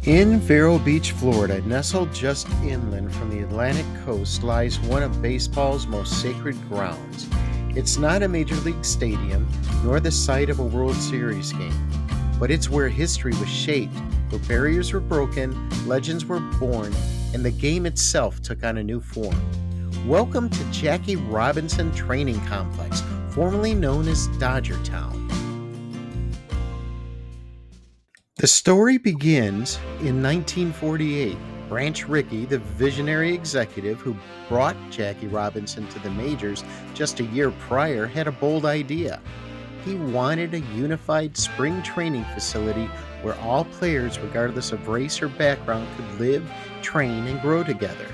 In Vero Beach, Florida, nestled just inland from the Atlantic coast, lies one of baseball's most sacred grounds. It's not a major league stadium, nor the site of a World Series game, but it's where history was shaped, where barriers were broken, legends were born, and the game itself took on a new form. Welcome to Jackie Robinson Training Complex, formerly known as Dodgertown. The story begins in 1948. Branch Rickey, the visionary executive who brought Jackie Robinson to the majors just a year prior, had a bold idea. He wanted a unified spring training facility where all players, regardless of race or background, could live, train, and grow together.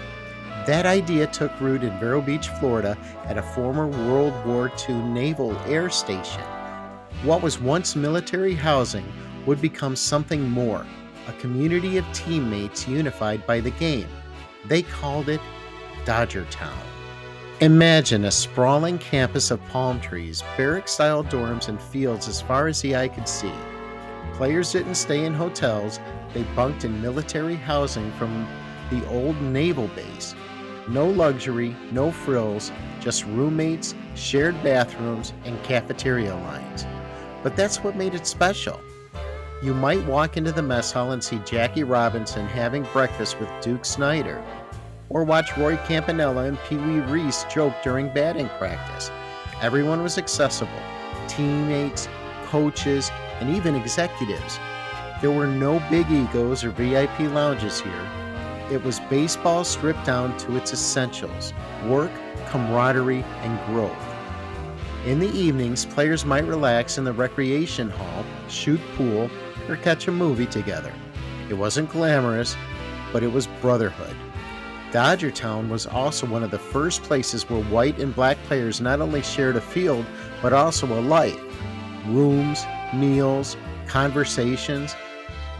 That idea took root in Vero Beach, Florida, at a former World War II naval air station. What was once military housing would become something more, a community of teammates unified by the game. They called it Dodgertown. Imagine a sprawling campus of palm trees, barrack-style dorms, and fields as far as the eye could see. Players didn't stay in hotels, they bunked in military housing from the old naval base. No luxury, no frills, just roommates, shared bathrooms, and cafeteria lines. But that's what made it special. You might walk into the mess hall and see Jackie Robinson having breakfast with Duke Snyder, or watch Roy Campanella and Pee Wee Reese joke during batting practice. Everyone was accessible, teammates, coaches, and even executives. There were no big egos or VIP lounges here. It was baseball stripped down to its essentials: work, camaraderie, and growth. In the evenings, players might relax in the recreation hall, shoot pool, or catch a movie together. It wasn't glamorous, but it was brotherhood. Dodgertown was also one of the first places where white and black players not only shared a field, but also a life. Rooms, meals, conversations.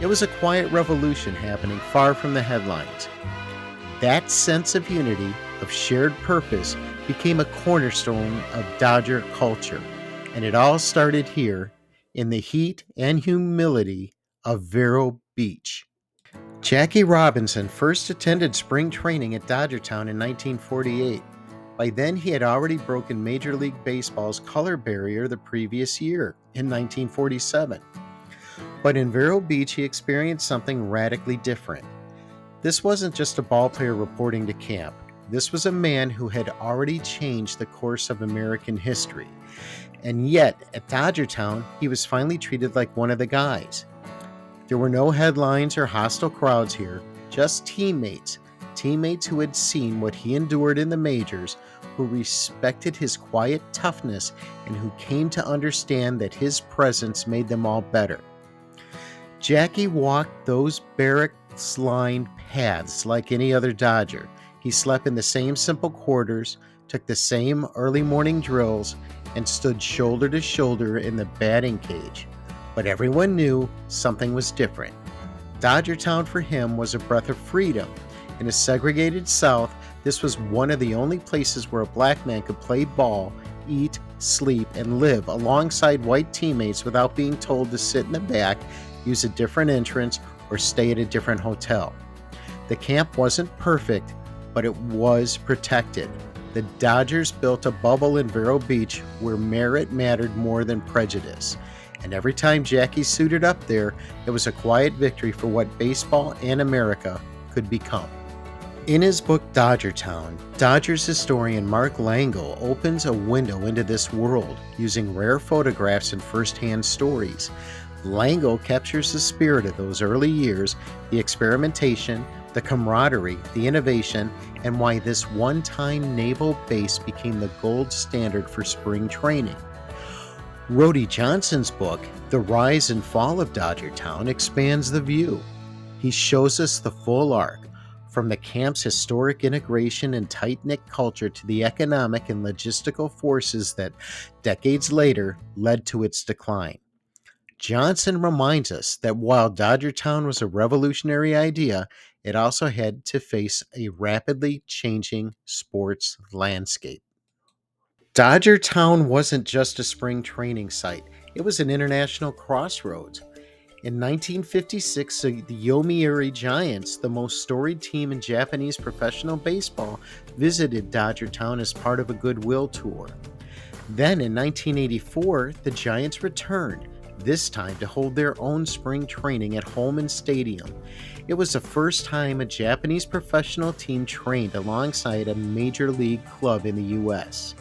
It was a quiet revolution happening far from the headlines. That sense of unity, of shared purpose, became a cornerstone of Dodger culture, and it all started here in the heat and humility of Vero Beach. Jackie Robinson first attended spring training at Dodgertown in 1948. By then, he had already broken Major League Baseball's color barrier the previous year, in 1947. But in Vero Beach, he experienced something radically different. This wasn't just a ballplayer reporting to camp. This was a man who had already changed the course of American history. And yet, at Dodgertown, he was finally treated like one of the guys. There were no headlines or hostile crowds here, just teammates who had seen what he endured in the majors, who respected his quiet toughness, and who came to understand that his presence made them all better. Jackie walked those barracks-lined paths like any other Dodger. He slept in the same simple quarters, took the same early morning drills, and stood shoulder to shoulder in the batting cage. But everyone knew something was different. Dodgertown for him was a breath of freedom. In a segregated South, this was one of the only places where a black man could play ball, eat, sleep, and live alongside white teammates without being told to sit in the back, use a different entrance, or stay at a different hotel. The camp wasn't perfect, but it was protected. The Dodgers built a bubble in Vero Beach where merit mattered more than prejudice. And every time Jackie suited up there, it was a quiet victory for what baseball and America could become. In his book Dodgertown, Dodgers historian Mark Langell opens a window into this world using rare photographs and first-hand stories. Langell captures the spirit of those early years, the experimentation, the camaraderie, the innovation, and why this one-time naval base became the gold standard for spring training. Rhodey Johnson's book, The Rise and Fall of Dodgertown, expands the view. He shows us the full arc, from the camp's historic integration and tight-knit culture to the economic and logistical forces that decades later led to its decline. Johnson reminds us that while Dodgertown was a revolutionary idea, it also had to face a rapidly changing sports landscape. Dodgertown wasn't just a spring training site, it was an international crossroads. In 1956, the Yomiuri Giants, the most storied team in Japanese professional baseball, visited Dodgertown as part of a goodwill tour. Then in 1984, the Giants returned, this time to hold their own spring training at Holman Stadium. It was the first time a Japanese professional team trained alongside a major league club in the U.S.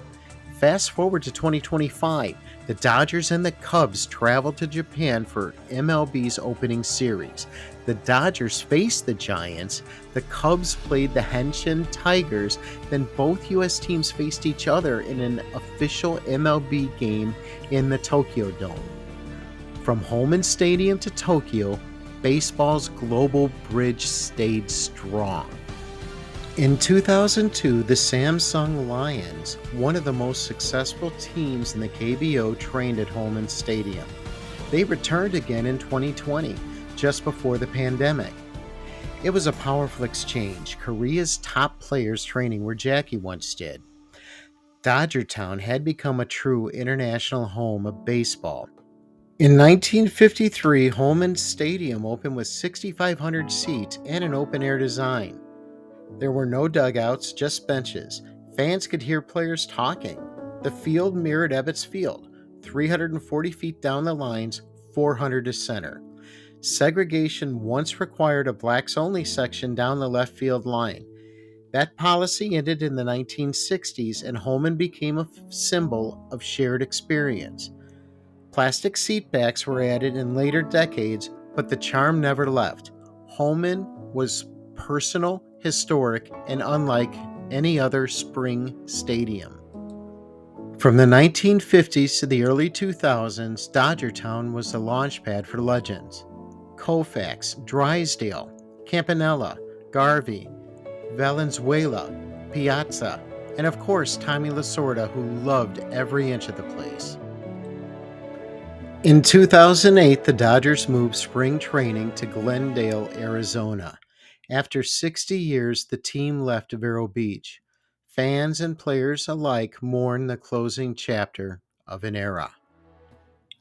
Fast forward to 2025, the Dodgers and the Cubs traveled to Japan for MLB's opening series. The Dodgers faced the Giants, the Cubs played the Henshin Tigers, then both U.S. teams faced each other in an official MLB game in the Tokyo Dome. From Holman Stadium to Tokyo, baseball's global bridge stayed strong. In 2002, the Samsung Lions, one of the most successful teams in the KBO, trained at Holman Stadium. They returned again in 2020, just before the pandemic. It was a powerful exchange. Korea's top players training where Jackie once did. Dodgertown had become a true international home of baseball. In 1953, Holman Stadium opened with 6,500 seats and an open-air design. There were no dugouts, just benches. Fans could hear players talking. The field mirrored Ebbets Field, 340 feet down the lines, 400 to center. Segregation once required a blacks-only section down the left field line. That policy ended in the 1960s, and Holman became a symbol of shared experience. Plastic seatbacks were added in later decades, but the charm never left. Holman was personal, historic, and unlike any other spring stadium. From the 1950s to the early 2000s, Dodgertown was the launchpad for legends. Koufax, Drysdale, Campanella, Garvey, Valenzuela, Piazza, and of course Tommy Lasorda, who loved every inch of the place. In 2008, the Dodgers moved spring training to Glendale, Arizona. After 60 years, the team left Vero Beach. Fans and players alike mourn the closing chapter of an era.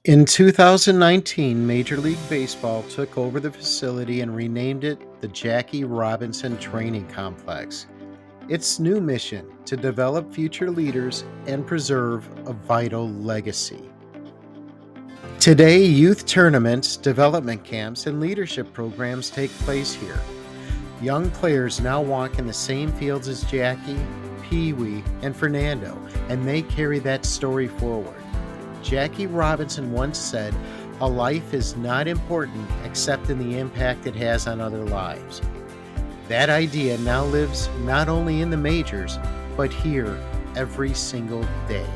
In 2019, Major League Baseball took over the facility and renamed it the Jackie Robinson Training Complex. Its new mission: to develop future leaders and preserve a vital legacy. Today, youth tournaments, development camps, and leadership programs take place here. Young players now walk in the same fields as Jackie, Pee Wee, and Fernando, and they carry that story forward. Jackie Robinson once said, "A life is not important except in the impact it has on other lives." That idea now lives not only in the majors, but here every single day.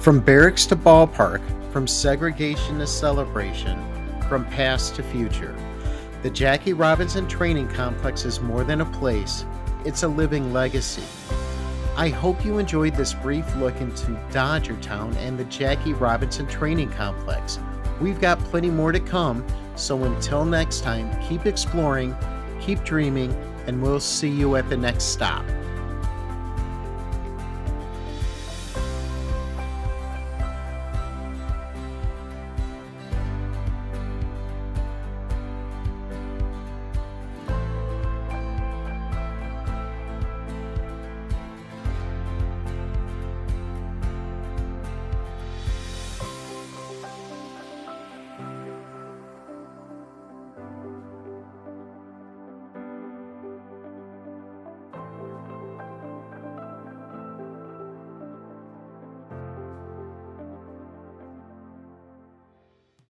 From barracks to ballpark, from segregation to celebration, from past to future, the Jackie Robinson Training Complex is more than a place, it's a living legacy. I hope you enjoyed this brief look into Dodgertown and the Jackie Robinson Training Complex. We've got plenty more to come, so until next time, keep exploring, keep dreaming, and we'll see you at the next stop.